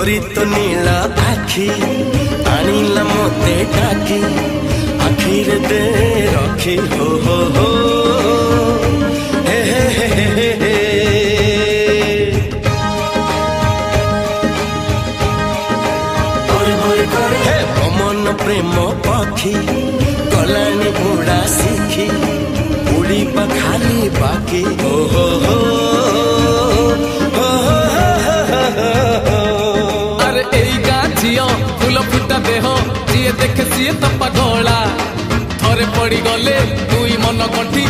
तोरी तो नीला आखी आनिला मोते डाकी आखिर दे रखी हो हे हे हे हे हे हे पमन प्रेम पक्षी गलानी उड़ा सीखी उड़ीबा खाली बाकी हो फूल फुटा देह जी देखे सी तो पगला थरे पड़ी गले तुई मन गंठी